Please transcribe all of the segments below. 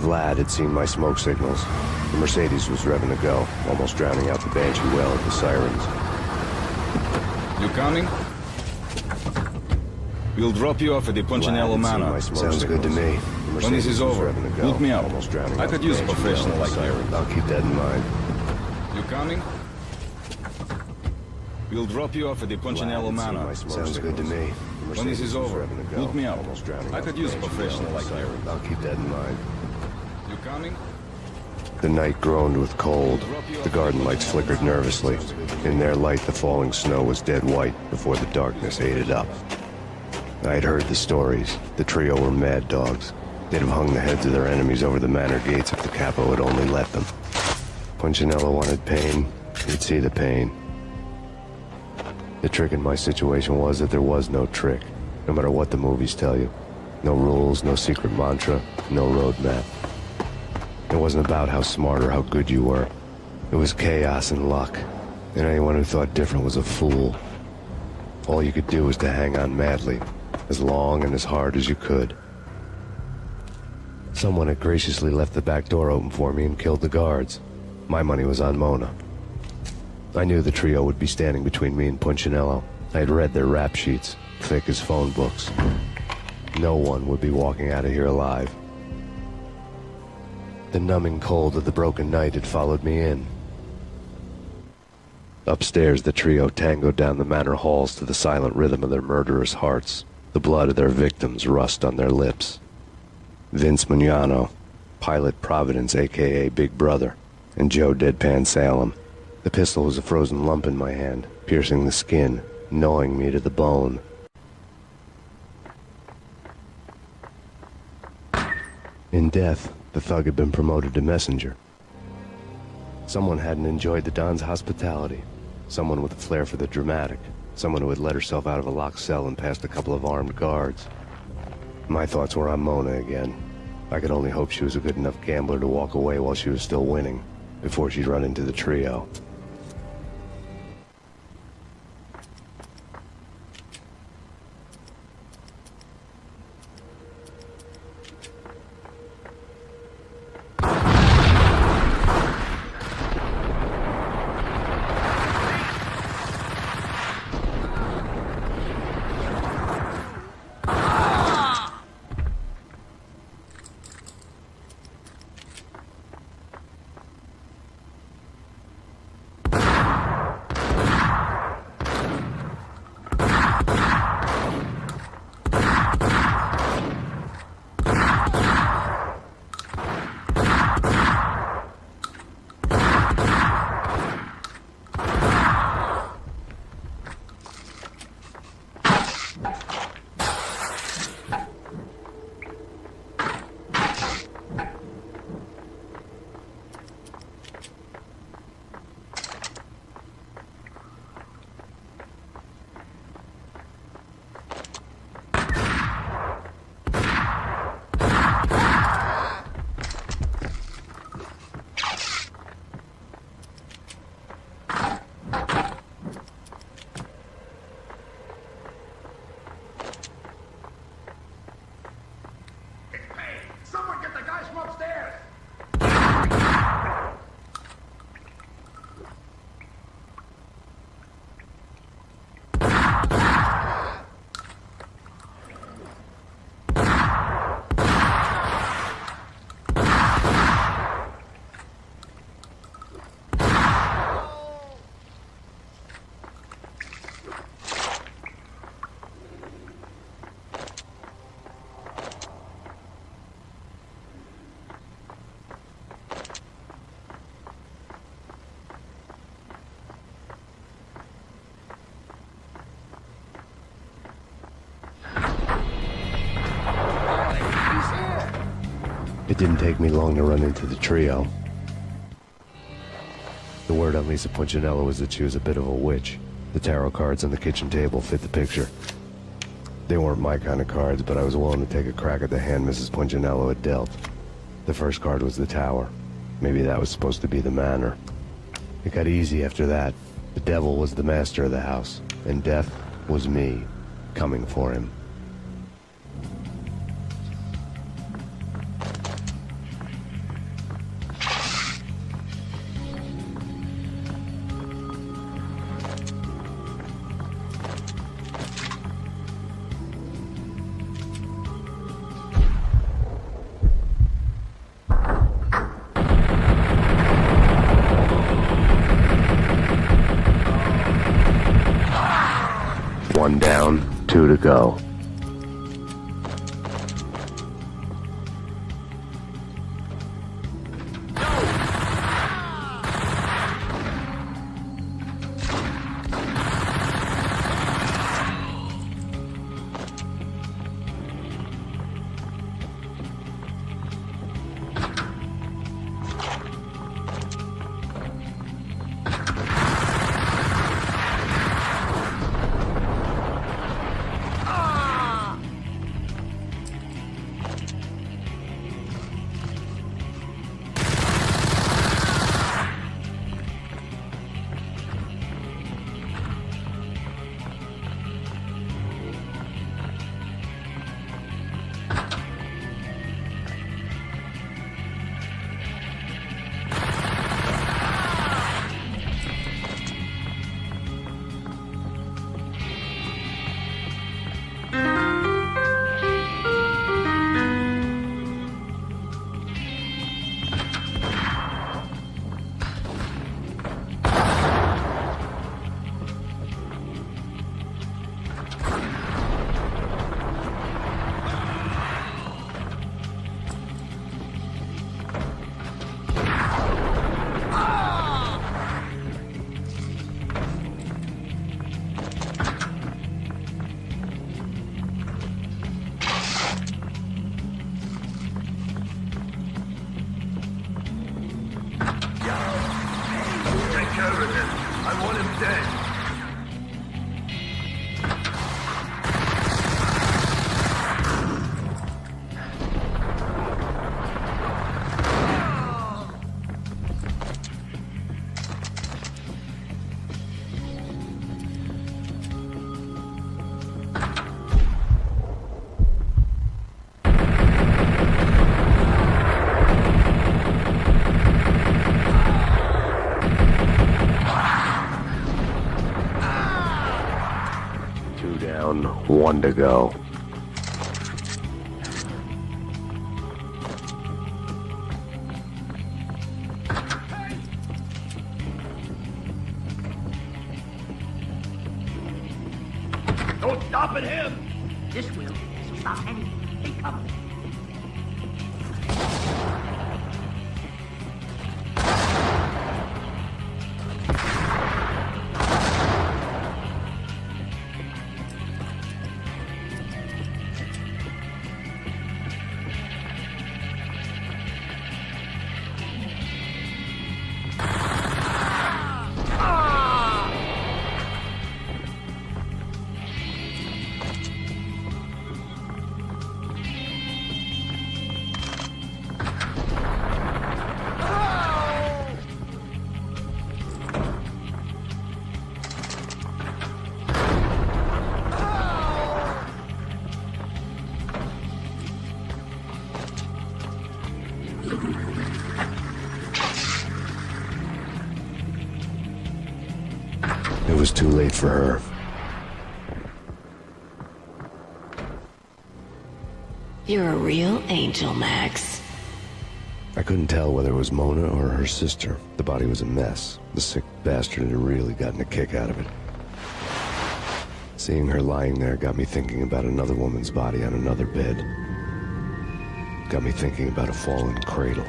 Vlad had seen my smoke signals. The Mercedes was revving to go, almost drowning out the Banshee well at the sirens. You coming? We'll drop you off at the Punchinello Manor. Sounds good to me. When this is over, look me up. I could use a professional like you. I'll keep that in mind. You coming? We'll drop you off at the Punchinello Manor. Sounds good to me. When this is over, look me up. I could use a professional like you. I'll keep that in mind. You coming? The night groaned with cold. The garden lights flickered nervously. In their light, the falling snow was dead white before the darkness ate it up. I had heard the stories. The trio were mad dogs. They'd have hung the heads of their enemies over the manor gates if the capo had only let them. Punchinello wanted pain. He'd see the pain. The trick in my situation was that there was no trick, no matter what the movies tell you. No rules, no secret mantra, no roadmap. It wasn't about how smart or how good you were. It was chaos and luck, and anyone who thought different was a fool. All you could do was to hang on madly, as long and as hard as you could. Someone had graciously left the back door open for me and killed the guards. My money was on Mona. I knew the trio would be standing between me and Punchinello. I had read their rap sheets, thick as phone books. No one would be walking out of here alive. The numbing cold of the broken night had followed me in. Upstairs, the trio tangoed down the manor halls to the silent rhythm of their murderous hearts. The blood of their victims rust on their lips. Vince Mugnano, Pilot Providence, a.k.a. Big Brother, and Joe Deadpan Salem. The pistol was a frozen lump in my hand, piercing the skin, gnawing me to the bone. In death, the thug had been promoted to messenger. Someone hadn't enjoyed the Don's hospitality. Someone with a flair for the dramatic. Someone who had let herself out of a locked cell and past a couple of armed guards. My thoughts were on Mona again. I could only hope she was a good enough gambler to walk away while she was still winning, before she'd run into the trio. It didn't take me long to run into the trio. The word on Lisa Punchinello was that she was a bit of a witch. The tarot cards on the kitchen table fit the picture. They weren't my kind of cards, but I was willing to take a crack at the hand Mrs. Punchinello had dealt. The first card was the tower. Maybe that was supposed to be the manor. It got easy after that. The devil was the master of the house, and death was me, coming for him. to go. I want him dead. One to go. Don't stop at him! This will. This will stop anything. They come. It was too late for her. You're a real angel, Max. I couldn't tell whether it was Mona or her sister. The body was a mess. The sick bastard had really gotten a kick out of it. Seeing her lying there got me thinking about another woman's body on another bed. Got me thinking about a fallen cradle.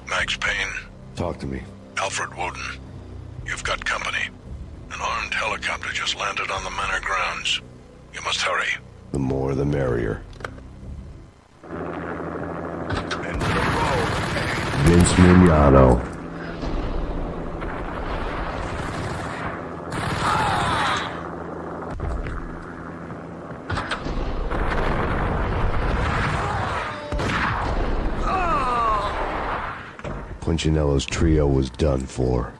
Max Payne. Talk to me. Alfred Woden. You've got company. An armed helicopter just landed on the manor grounds. You must hurry. The more the merrier. Vince Mignano. Punchinello's trio was done for.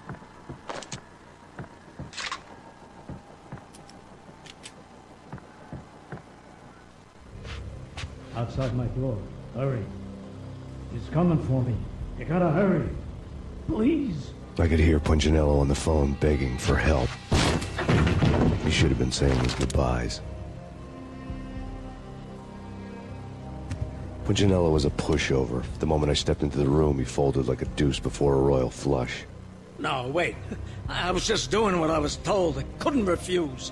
Outside my door. Hurry. He's coming for me. You gotta hurry. Please. I could hear Punchinello on the phone begging for help. He should have been saying his goodbyes. Punchinello was a pushover. The moment I stepped into the room, he folded like a deuce before a royal flush. No, wait. I was just doing what I was told. I couldn't refuse.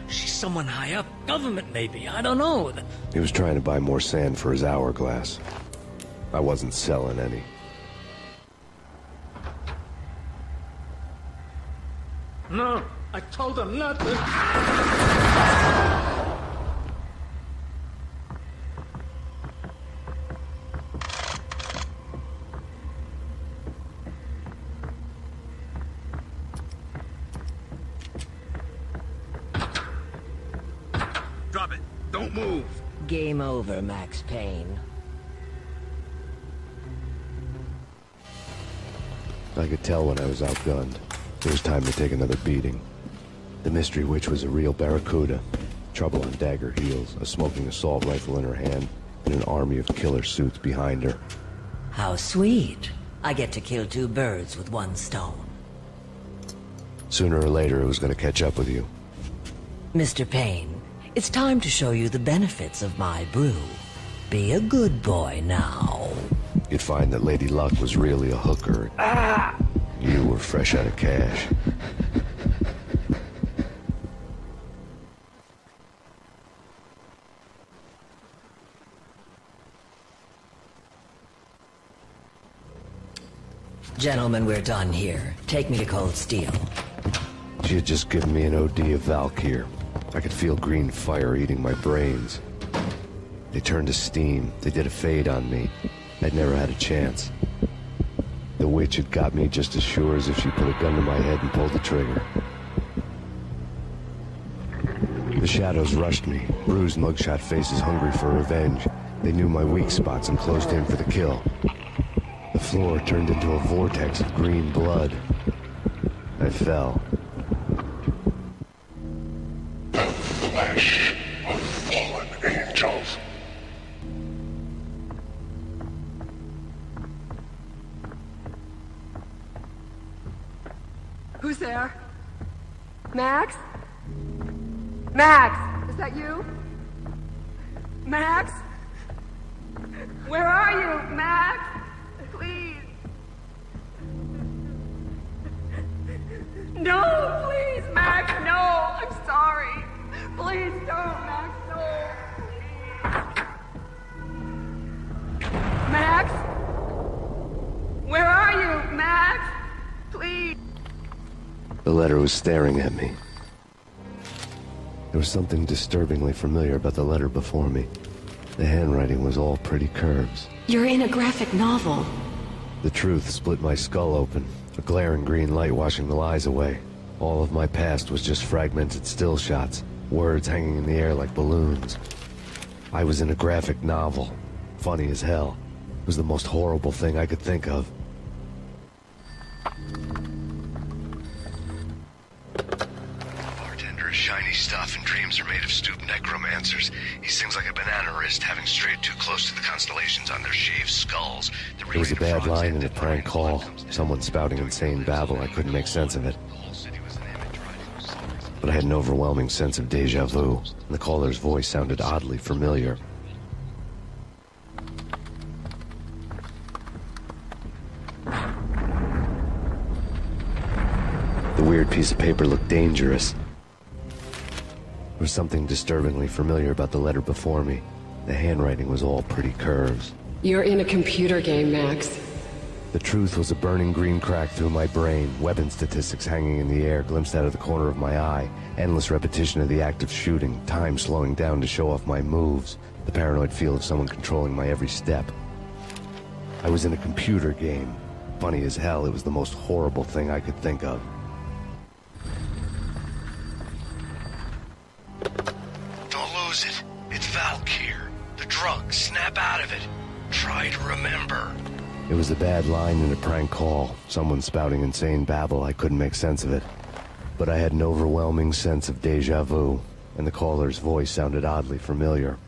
She's someone high up. Government, maybe. I don't know. He was trying to buy more sand for his hourglass. I wasn't selling any. No, I told him not to. Drop it. Don't move. Game over, Max Payne. I could tell when I was outgunned. It was time to take another beating. The mystery witch was a real barracuda. Trouble on dagger heels, a smoking assault rifle in her hand, and an army of killer suits behind her. How sweet. I get to kill two birds with one stone. Sooner or later, it was going to catch up with you. Mr. Payne, it's time to show you the benefits of my brew. Be a good boy now. You'd find that Lady Luck was really a hooker. You were fresh out of cash. Gentlemen, we're done here. Take me to Cold Steel. She had just given me an OD of Valkyr. I could feel green fire eating my brains. They turned to steam. They did a fade on me. I'd never had a chance. The witch had got me just as sure as if she put a gun to my head and pulled the trigger. The shadows rushed me, bruised mugshot faces hungry for revenge. They knew my weak spots and closed in for the kill. The floor turned into a vortex of green blood. I fell. The flesh of fallen angels. Who's there? Max? Max! Is that you? Max? Where are you, Max? Please. No, please, Max, no! I'm sorry. Please don't, Max, no. Please. Max? Where are you, Max? Please. The letter was staring at me. There was something disturbingly familiar about the letter before me. The handwriting was all pretty curves. You're in a graphic novel. The truth split my skull open, a glaring green light washing the lies away. All of my past was just fragmented still shots, words hanging in the air like balloons. I was in a graphic novel. Funny as hell. It was the most horrible thing I could think of. Bartender is shiny stuff and dreams are made of stooped necromancers. He sings like a banana wrist, having strayed too close to the constellations on their shaved skulls. There was a bad line in a prank call. Someone spouting insane babble. I couldn't make sense of it. But I had an overwhelming sense of deja vu, and the caller's voice sounded oddly familiar. The weird piece of paper looked dangerous. There was something disturbingly familiar about the letter before me. The handwriting was all pretty curves. You're in a computer game, Max. The truth was a burning green crack through my brain, weapon statistics hanging in the air, glimpsed out of the corner of my eye, endless repetition of the act of shooting, time slowing down to show off my moves, the paranoid feel of someone controlling my every step. I was in a computer game. Funny as hell, it was the most horrible thing I could think of. Don't lose it. It's Valkyr. The drug. Snap out of it. Try to remember. It was a bad line in a prank call. Someone spouting insane babble. I couldn't make sense of it. But I had an overwhelming sense of deja vu, and the caller's voice sounded oddly familiar.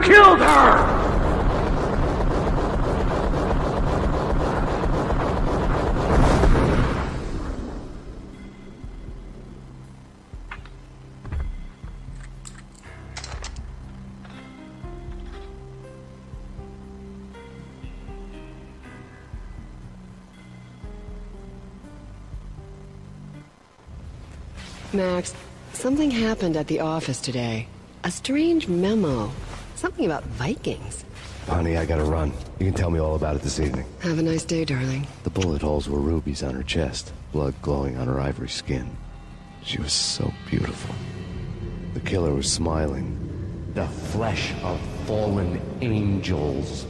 killed her! Max, something happened at the office today. A strange memo. Something about Vikings. Honey, I gotta run. You can tell me all about it this evening. Have a nice day, darling. The bullet holes were rubies on her chest, blood glowing on her ivory skin. She was so beautiful. The killer was smiling. The flesh of fallen angels.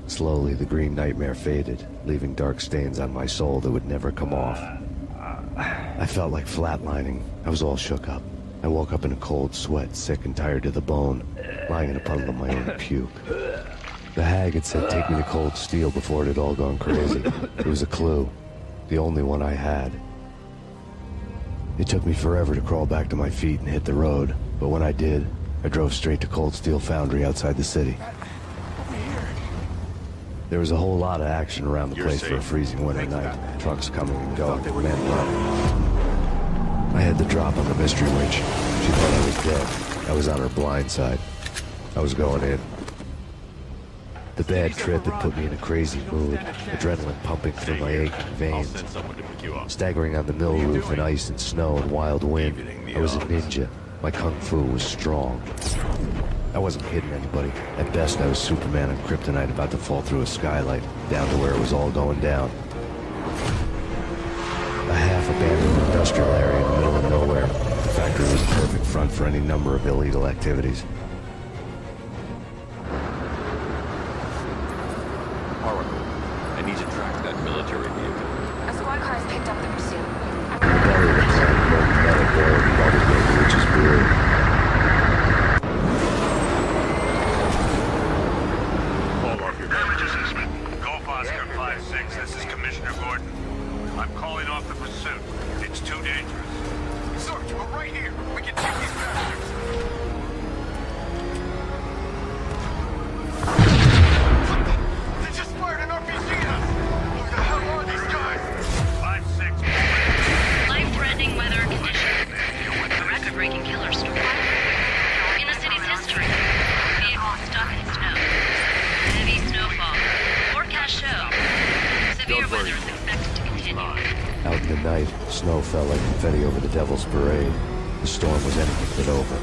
Slowly, the green nightmare faded, leaving dark stains on my soul that would never come off. I felt like flatlining. I was all shook up. I woke up in a cold sweat, sick and tired to the bone, lying in a puddle of my own puke. The hag had said take me to Cold Steel before it had all gone crazy. It was a clue. The only one I had. It took me forever to crawl back to my feet and hit the road, but when I did, I drove straight to Cold Steel Foundry outside the city. There was a whole lot of action around the place for a freezing winter night. Trucks coming and going, men running. I had the drop on the mystery witch. She thought I was dead. I was on her blind side. I was going in. The bad trip had put me in a crazy mood, adrenaline pumping through my aching veins. Staggering on the mill roof in ice and snow and wild wind, I was a ninja. My kung fu was strong. I wasn't hitting anybody. At best, I was Superman on kryptonite about to fall through a skylight, down to where it was all going down. A half-abandoned industrial area in the middle of nowhere. The factory was a perfect front for any number of illegal activities. Oracle, I need to track that military vehicle. A squad car has picked up the pursuit. Buried inside the molten metal door of the other big witch's brew. This is Commissioner Gordon. I'm calling off the pursuit. It's too dangerous. Sarge, we're right here. We can take these bastards. They just fired an RPG at us. Who the hell are these guys? 5-6. Life-threatening weather conditions. A record-breaking killer storm. In the city's history. Vehicles stuck in snow. Heavy snowfall. Forecast show. Severe weather is expected to continue. Out in the night, snow fell like confetti over the Devil's Parade. The storm was anything but over.